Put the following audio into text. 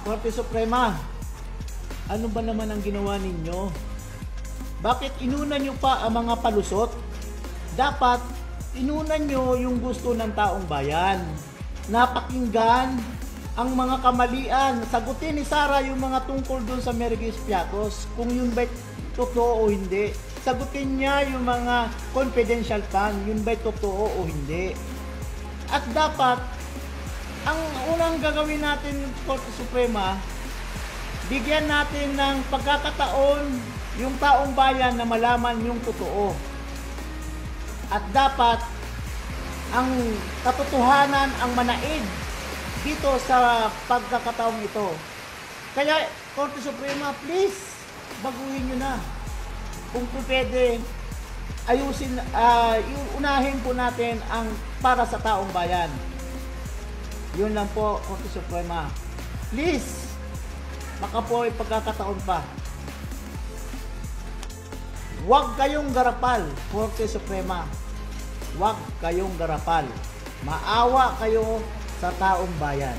Korte Suprema, ano ba naman ang ginawa ninyo? Bakit inuna nyo pa ang mga palusot? Dapat inuna nyo yung gusto ng taong bayan. Napakinggan ang mga kamalian. Sagutin ni Sara yung mga tungkol dun sa Mergis Piatos, kung yun ba'y totoo o hindi. Sagutin niya yung mga confidential fund, yun ba'y totoo o hindi. At dapat, ang unang gagawin natin ng Korte Suprema, bigyan natin ng pagkakataon yung taong bayan na malaman yung totoo. At dapat, ang katotohanan ang manaig dito sa pagkakataong ito. Kaya, Korte Suprema, please, baguhin nyo na. Kung pwede, ayusin, unahin po natin ang para sa taong bayan. Yun lang po, Korte Suprema. Please, baka po ay pagkakataon pa. Huwag kayong garapal, Korte Suprema. Huwag kayong garapal. Maawa kayo sa taong bayan.